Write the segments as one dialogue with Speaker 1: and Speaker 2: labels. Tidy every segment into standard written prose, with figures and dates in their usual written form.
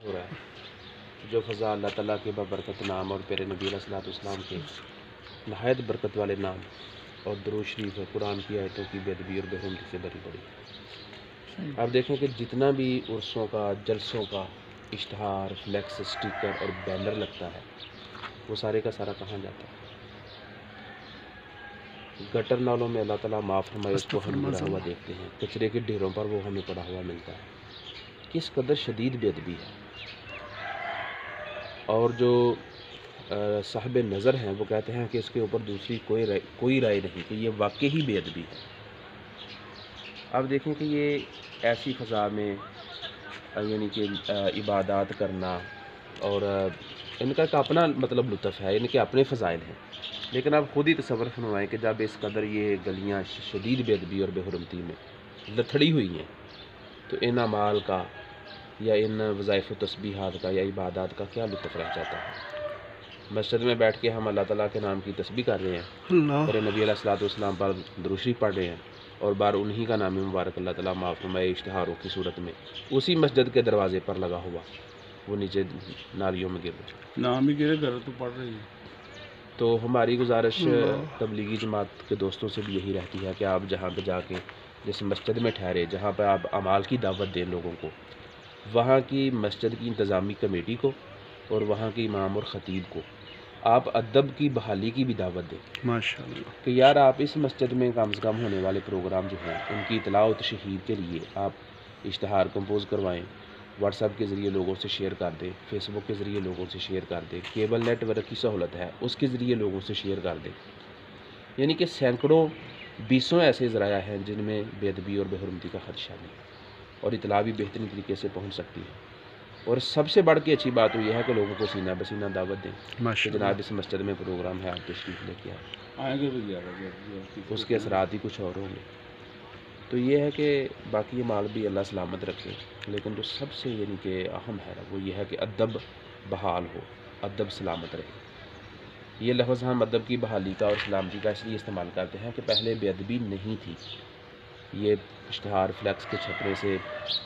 Speaker 1: ہو رہا ہے، جو فضا اللہ تعالیٰ کے بابرکت نام اور پیارے نبی علیہ الصلوۃ والسلام کے نہایت برکت والے نام اور درود شریف ہے، قرآن کی آیتوں کی بے ادبی اور بے حرمتی سے بری پڑی۔ آپ دیکھیں کہ جتنا بھی عرسوں کا، جلسوں کا اشتہار، فلیکس، اسٹیکر اور بینر لگتا ہے، وہ سارے کا سارا کہاں جاتا ہے؟ گٹر نالوں میں اللہ تعالیٰ معاف فرمائے اس کو ہم گرا ہوا دیکھتے ہیں، کچرے کے ڈھیروں پر وہ ہمیں پڑا ہوا ملتا ہے۔ کس قدر شدید بے ادبی ہے۔ اور جو صاحب نظر ہیں وہ کہتے ہیں کہ اس کے اوپر دوسری کوئی رائے نہیں، کہ یہ واقعی ہی بے ادبی ہے۔ اب دیکھیں کہ یہ ایسی فضا میں یعنی کہ عبادات کرنا، اور ان کا ایک اپنا مطلب لطف ہے، ان کے اپنے فضائل ہیں، لیکن آپ خود ہی تصور فرمائیں کہ جب اس قدر یہ گلیاں شدید بے ادبی اور بے حرمتی میں لتھڑی ہوئی ہیں، تو ان اعمال کا یا ان وظائف و تسبیحات کا یا عبادات کا کیا لطف رہ جاتا ہے۔ مسجد میں بیٹھ کے ہم اللہ تعالیٰ کے نام کی تسبیح کر رہے ہیں، پھر نبی علیہ الصلوۃ والسلام پر درود شریف پڑھ رہے ہیں، اور بار انہی کا نام مبارک اللہ تعالیٰ معاف فرمائے اشتہاروں کی صورت میں اسی مسجد کے دروازے پر لگا ہوا وہ نیچے نالیوں میں گر رہے،
Speaker 2: نام ہی گرے گھر تو پڑھ رہی ہے۔
Speaker 1: تو ہماری گزارش تبلیغی جماعت کے دوستوں سے بھی یہی رہتی ہے کہ آپ جہاں پہ جا کے جس مسجد میں ٹھہرے، جہاں پہ آپ اعمال کی دعوت دیں لوگوں کو، وہاں کی مسجد کی انتظامی کمیٹی کو اور وہاں کے امام اور خطیب کو آپ ادب کی بحالی کی بھی دعوت دیں
Speaker 2: ماشاءاللہ
Speaker 1: کہ یار آپ اس مسجد میں کم از کم ہونے والے پروگرام جو ہیں ان کی اطلاع و تشہیر کے لیے آپ اشتہار کمپوز کروائیں، واٹس ایپ کے ذریعے لوگوں سے شیئر کر دیں، فیس بک کے ذریعے لوگوں سے شیئر کر دیں، کیبل نیٹ ورک کی سہولت ہے اس کے ذریعے لوگوں سے شیئر کر دیں، یعنی کہ سینکڑوں بیسوں ایسے ذرائع ہیں جن میں بے ادبی اور بے حرمتی کا خدشہ نہیں، اور اطلاع بھی بہترین طریقے سے پہنچ سکتی ہے۔ اور سب سے بڑھ کے اچھی بات تو یہ ہے کہ لوگوں کو سینہ بسینہ دعوت دیں کہ جناب اس مسجد میں پروگرام ہے، آپ تشریف لے کے
Speaker 2: آئیں گے بھی
Speaker 1: اس کے اثرات ہی کچھ اور ہوں گے۔ تو یہ ہے کہ باقی مال بھی اللہ سلامت رکھے، لیکن جو سب سے یعنی کہ اہم ہے وہ یہ ہے کہ ادب بحال ہو، ادب سلامت رہے۔ یہ لفظ ہم ادب کی بحالی کا اور سلامتی کا اس لیے استعمال کرتے ہیں کہ پہلے بے ادبی نہیں تھی، یہ اشتہار فلیکس کے چھپنے سے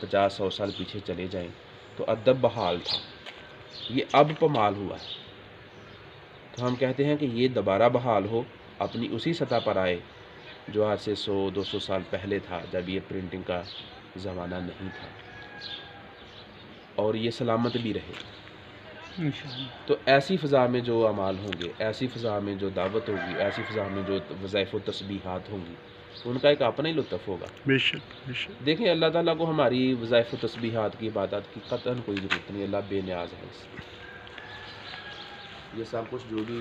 Speaker 1: 50-100 سال پیچھے چلے جائیں تو ادب بحال تھا، یہ اب پمال ہوا ہے، تو ہم کہتے ہیں کہ یہ دوبارہ بحال ہو، اپنی اسی سطح پر آئے جو آج سے 100-200 سال پہلے تھا، جب یہ پرنٹنگ کا زمانہ نہیں تھا، اور یہ سلامت بھی رہے۔ تو ایسی فضا میں جو اعمال ہوں گے، ایسی فضا میں جو دعوت ہوگی، ایسی فضا میں جو وظائف و تسبیحات ہوں گی، ان کا ایک اپنا ہی لطف ہوگا۔
Speaker 2: بے شک بے شک۔
Speaker 1: دیکھیں اللہ تعالیٰ کو ہماری وظائف و تسبیحات کی عبادات کی قطعاً کوئی ضرورت نہیں، اللہ بے نیاز ہے اس سے۔ یہ سب کچھ جو بھی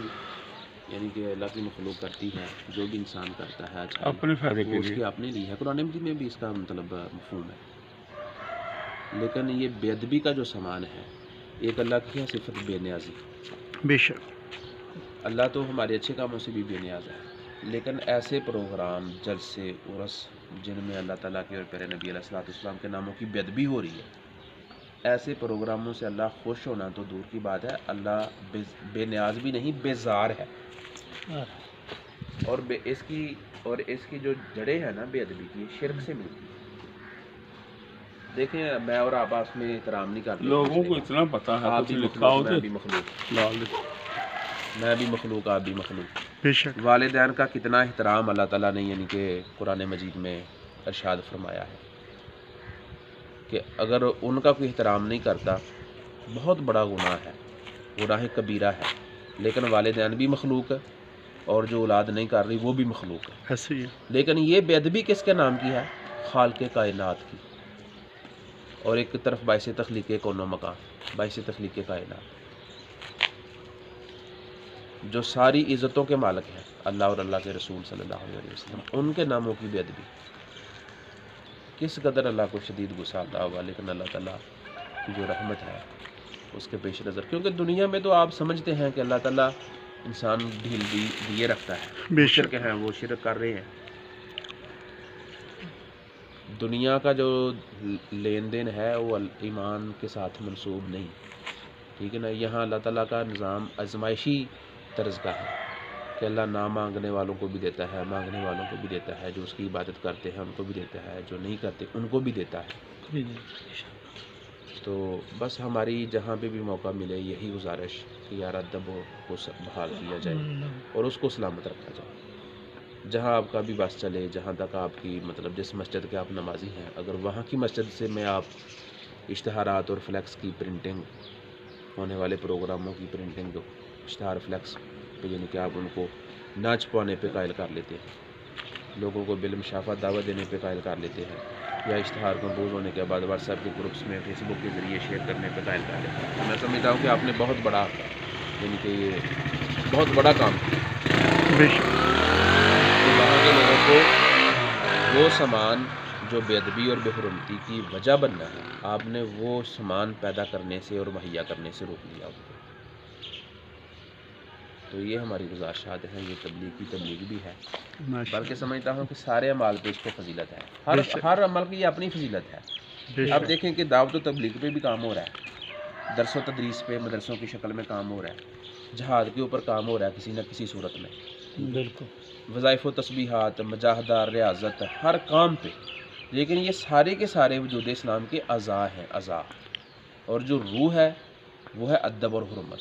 Speaker 1: یعنی کہ اللہ کی مخلوق کرتی ہے، جو بھی انسان کرتا ہے اچھا
Speaker 2: اپنے فائدے کے
Speaker 1: وہ اس
Speaker 2: لیے
Speaker 1: کے اپنے لیے ہے، قرآن مجید میں بھی اس کا مطلب مفہوم ہے، لیکن یہ بے ادبی کا جو سامان ہے، ایک اللہ کی ہے صفت بے نیازی۔
Speaker 2: بے شک۔
Speaker 1: اللہ تو ہمارے اچھے کاموں سے بھی بے نیاز ہے، لیکن ایسے پروگرام جلسے عرس جن میں اللہ تعالیٰ کے اور پیارے نبی علیہ الصلوۃ والسلام کے ناموں کی بے ادبی ہو رہی ہے، ایسے پروگراموں سے اللہ خوش ہونا تو دور کی بات ہے، اللہ بے نیاز بھی نہیں، بیزار ہے۔ اور اس کی جو جڑیں ہیں نا بے ادبی کی، شرک سے ملتی ہے۔ دیکھیں میں اور آپ آپس میں احترام نہیں کرتے،
Speaker 2: لوگوں کو اتنا پتا ہے،
Speaker 1: آپ
Speaker 2: کچھ
Speaker 1: بھی
Speaker 2: لکھا
Speaker 1: مخلوق
Speaker 2: ہو
Speaker 1: میں
Speaker 2: تو
Speaker 1: بھی مخلوق،
Speaker 2: لال
Speaker 1: میں بھی مخلوق آپ بھی مخلوق۔
Speaker 2: بے شک۔
Speaker 1: والدین کا کتنا احترام اللہ تعالیٰ نے یعنی کہ قرآن مجید میں ارشاد فرمایا ہے کہ اگر ان کا کوئی احترام نہیں کرتا بہت بڑا گناہ ہے، گناہ کبیرہ ہے، لیکن والدین بھی مخلوق ہے اور جو اولاد نہیں کر رہی وہ بھی مخلوق ہے،
Speaker 2: ایسے ہی ہے۔
Speaker 1: لیکن یہ بے ادبی کس کے نام کی ہے؟ خالق کائنات کی، اور ایک طرف باعث تخلیق کون و مکان، باعث تخلیق کائنات، جو ساری عزتوں کے مالک ہیں، اللہ اور اللہ کے رسول صلی اللہ علیہ وسلم، ان کے ناموں کی بے ادبی کس قدر اللہ کو شدید غصہ آتا ہوگا، لیکن اللہ تعالیٰ کی جو رحمت ہے اس کے پیش نظر، کیونکہ دنیا میں تو آپ سمجھتے ہیں کہ اللہ تعالیٰ انسان ڈھیل دیے رکھتا ہے،
Speaker 2: بے
Speaker 1: شرک
Speaker 2: شک۔
Speaker 1: ہیں وہ شرک کر رہے ہیں، دنیا کا جو لین دین ہے وہ ایمان کے ساتھ منسوب نہیں، ٹھیک ہے نا، یہاں اللہ تعالیٰ کا نظام آزمائشی طرز کا ہے کہ اللہ نہ مانگنے والوں کو بھی دیتا ہے، مانگنے والوں کو بھی دیتا ہے، جو اس کی عبادت کرتے ہیں ان کو بھی دیتا ہے، جو نہیں کرتے ان کو بھی دیتا ہے۔ تو بس ہماری جہاں پہ بھی موقع ملے یہی گزارش کہ یار ادب کو بحال کیا جائے اور اس کو سلامت رکھا جائے. جہاں آپ کا بھی بس چلے، جہاں تک آپ کی مطلب جس مسجد کے آپ نمازی ہیں، اگر وہاں کی مسجد سے میں آپ اشتہارات اور فلیکس کی پرنٹنگ، ہونے والے پروگراموں کی پرنٹنگ، اشتہار فلیکس پہ یعنی کہ آپ ان کو نہ چھپانے پہ قائل کر لیتے ہیں، لوگوں کو بالمشافہ دعوت دینے پہ قائل کر لیتے ہیں، یا اشتہار کمپوز ہونے کے بعد واٹس ایپ کے گروپس میں فیس بک کے ذریعے شیئر کرنے پہ قائل کر لیتے ہیں، تو میں سمجھتا ہوں کہ آپ نے بہت بڑا یعنی کہ یہ بہت بڑا کام کیا
Speaker 2: بے شک
Speaker 1: کہ وہاں کے لوگوں کو وہ سامان جو بے ادبی اور بے حرمتی کی وجہ بننا ہے، آپ نے وہ سامان پیدا کرنے سے اور مہیا کرنے سے روک دیا ان کو. تو یہ ہماری گزارشات ہیں، یہ تبلیغ بھی ہے،
Speaker 2: ماشاء
Speaker 1: بلکہ
Speaker 2: اللہ.
Speaker 1: سمجھتا ہوں کہ سارے اعمال پہ اس کو فضیلت ہے،
Speaker 2: بے شک.
Speaker 1: ہر عمل کی اپنی فضیلت ہے.
Speaker 2: بے
Speaker 1: اب
Speaker 2: شک.
Speaker 1: دیکھیں کہ دعوت و تبلیغ پہ بھی کام ہو رہا ہے، درس و تدریس پہ مدرسوں کی شکل میں کام ہو رہا ہے، جہاد کے اوپر کام ہو رہا ہے کسی نہ کسی صورت میں،
Speaker 2: بالکل.
Speaker 1: وظائف و تسبیحات، مجاہدہ، ریاضت، ہر کام پہ. لیکن یہ سارے کے سارے وجود اسلام کے اعضاء ہیں، اعضاء، اور جو روح ہے وہ ہے ادب اور حرمت.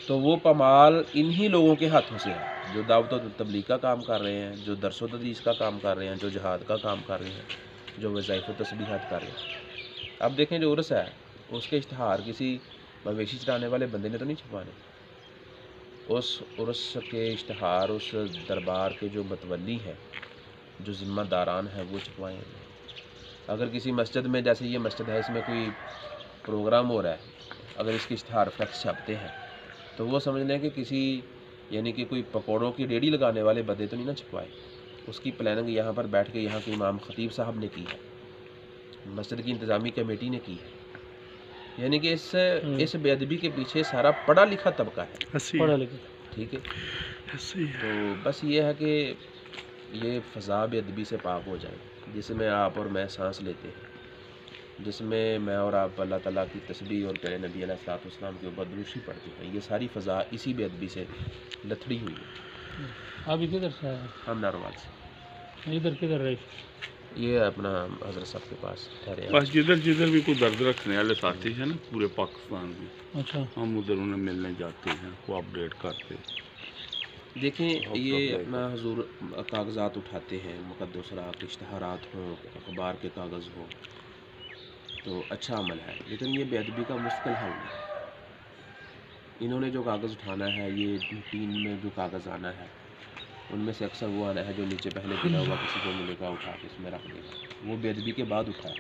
Speaker 1: تو وہ پامال انہی لوگوں کے ہاتھوں سے ہے جو دعوت و تبلیغ کا کام کر رہے ہیں، جو درس و تدریس کا کام کر رہے ہیں، جو جہاد کا کام کر رہے ہیں، جو وظائف و تسبیحات کر رہے ہیں. اب دیکھیں جو عرس ہے اس کے اشتہار کسی مویشی چرانے والے بندے نے تو نہیں چھپانے. اس عرس کے اشتہار اس دربار کے جو متولی ہیں، جو ذمہ داران ہیں، وہ چھپوائیں. اگر کسی مسجد میں، جیسے یہ مسجد ہے، اس میں کوئی پروگرام ہو رہا ہے، اگر اس کے اشتہار فلیکس چھپتے ہیں تو وہ سمجھ لیں کہ کسی یعنی کہ کوئی پکوڑوں کی ریڈی لگانے والے بندے تو نہیں نہ چھپوائے. اس کی پلاننگ یہاں پر بیٹھ کے یہاں کے امام خطیب صاحب نے کی ہے، مسجد کی انتظامی کمیٹی نے کی ہے. یعنی کہ اس بے ادبی کے پیچھے سارا پڑھا لکھا طبقہ ہے،
Speaker 2: پڑھا
Speaker 1: ٹھیک ہے.
Speaker 2: لکھا.
Speaker 1: تو بس یہ ہے کہ یہ فضا بے ادبی سے پاک ہو جائے، جس میں آپ اور میں سانس لیتے ہیں، جس میں میں اور آپ اللہ تعالیٰ کی تسبیح اور پیارے نبی علیہ الصلوۃ والسلام کے اوپر درود شریف پڑھتے ہیں، یہ ساری فضا اسی بے ادبی سے لتھڑی ہوئی ہے.
Speaker 3: آپ کدھر سے آئے؟
Speaker 1: ہم ناروال سے.
Speaker 3: ادھر کدھر رہے؟
Speaker 1: یہ اپنا حضرت صاحب کے پاس ٹھہرے ہیں.
Speaker 2: بس جدھر بھی کوئی درد رکھنے والے ساتھی ہیں نا پورے پاکستان میں،
Speaker 3: اچھا.
Speaker 2: ہم ادھر انہیں ملنے جاتے ہیں، وہ اپڈیٹ کرتے.
Speaker 1: دیکھیں یہ اپنا حضور کاغذات اٹھاتے ہیں، مقدس رات، اشتہارات ہوں، اخبار کے کاغذ ہوں، تو اچھا عمل ہے، لیکن یہ بے ادبی کا مستقل حل نہیں. انہوں نے جو کاغذ اٹھانا ہے، یہ ٹین میں جو کاغذ آنا ہے، ان میں سے اکثر وہ آنا ہے جو نیچے پہلے گرا ہوا کسی کو ملے گا اٹھا کے اس میں رکھ دے گا، وہ بے ادبی کے بعد اٹھا ہے.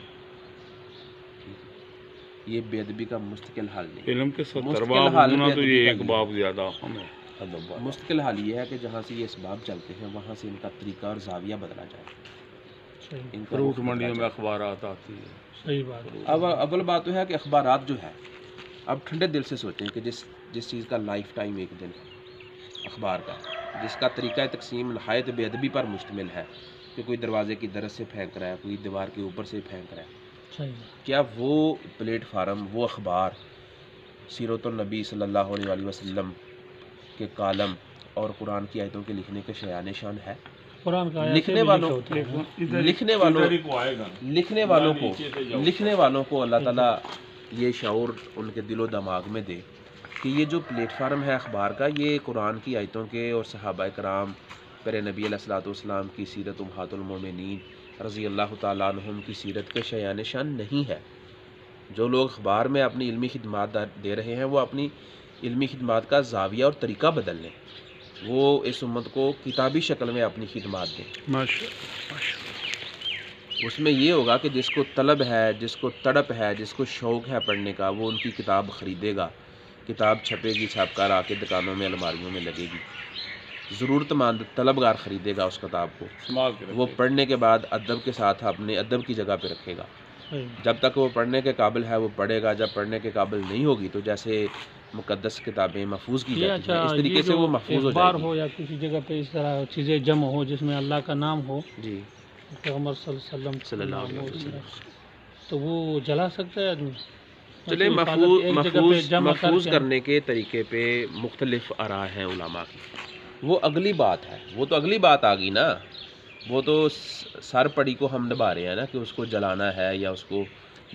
Speaker 1: یہ بے ادبی کا مستقل حل نہیں.
Speaker 2: فلم کے 70
Speaker 1: مستقل
Speaker 2: باب
Speaker 1: حل
Speaker 2: ہونا
Speaker 1: بے
Speaker 2: تو
Speaker 1: ادبی
Speaker 2: یہ
Speaker 1: کا
Speaker 2: ایک
Speaker 1: یہ
Speaker 2: باب زیادہ اہم ہے.
Speaker 1: مستقل حال یہ ہے کہ جہاں سے یہ اسباب چلتے ہیں وہاں سے ان کا طریقہ اور زاویہ بدلا جائے.
Speaker 3: صحیح.
Speaker 1: ان کا
Speaker 2: فروٹ
Speaker 1: رخ بدلا
Speaker 2: منڈیوں میں
Speaker 1: جائے.
Speaker 2: اخبارات آتی ہے.
Speaker 3: صحیح بات ہے.
Speaker 1: اب اول بات تو ہے کہ اخبارات جو ہے، اب ٹھنڈے دل سے سوچیں کہ جس چیز کا لائف ٹائم ایک دن ہے اخبار کا، جس کا طریقہ تقسیم نہایت بے ادبی پر مشتمل ہے کہ کوئی دروازے کی درز سے پھینک رہا ہے، کوئی دیوار کے اوپر سے پھینک رہا ہے،
Speaker 3: صحیح.
Speaker 1: کیا وہ پلیٹ فارم، وہ اخبار سیرت النبی صلی اللہ علیہ وآلہ وسلم کے کالم اور قرآن کی آیتوں کے لکھنے کے شایان شان ہے؟
Speaker 3: قرآن کا
Speaker 1: لکھنے والوں کو اللہ تعالیٰ یہ شعور ان کے دل و دماغ میں دے کہ یہ جو پلیٹ فارم ہے اخبار کا، یہ قرآن کی آیتوں کے اور صحابہ کرام پیارے نبی علیہ الصلوۃ والسلام کی سیرت امہات المومنین رضی اللہ تعالیٰ عنہم کی سیرت کے شایان شان نہیں ہے. جو لوگ اخبار میں اپنی علمی خدمات دے رہے ہیں وہ اپنی علمی خدمات کا زاویہ اور طریقہ بدل لیں، وہ اس امت کو کتابی شکل میں اپنی خدمات دیں. اس میں یہ ہوگا کہ جس کو طلب ہے، جس کو تڑپ ہے، جس کو شوق ہے پڑھنے کا، وہ ان کی کتاب خریدے گا، کتاب چھپے گی، چھپ کر آ کے دکانوں میں الماریوں میں لگے گی، ضرورت مند طلبگار خریدے گا اس کتاب کو، وہ پڑھنے کے بعد ادب کے ساتھ اپنے ادب کی جگہ پہ رکھے گا. جب تک وہ پڑھنے کے قابل ہے وہ پڑھے گا، جب پڑھنے کے قابل نہیں ہوگی تو جیسے مقدس کتابیں محفوظ کی جاتی ہیں اس طریقے سے وہ محفوظ ہو جائے گی.
Speaker 3: ہو یا کسی جگہ پہ اس طرح چیزیں جمع ہو جس میں اللہ کا نام ہو،
Speaker 1: جی
Speaker 3: پیغمبر صلی اللہ علیہ
Speaker 1: علیہ
Speaker 3: وسلم، تو وہ جلا سکتا ہے آدمی.
Speaker 1: چلے محفوظ کرنے کے طریقے پہ مختلف آراء ہیں علماء کی، وہ اگلی بات ہے، وہ تو اگلی بات آ گئی نا. وہ تو سر پڑی کو ہم نبھا رہے ہیں نا کہ اس کو جلانا ہے یا اس کو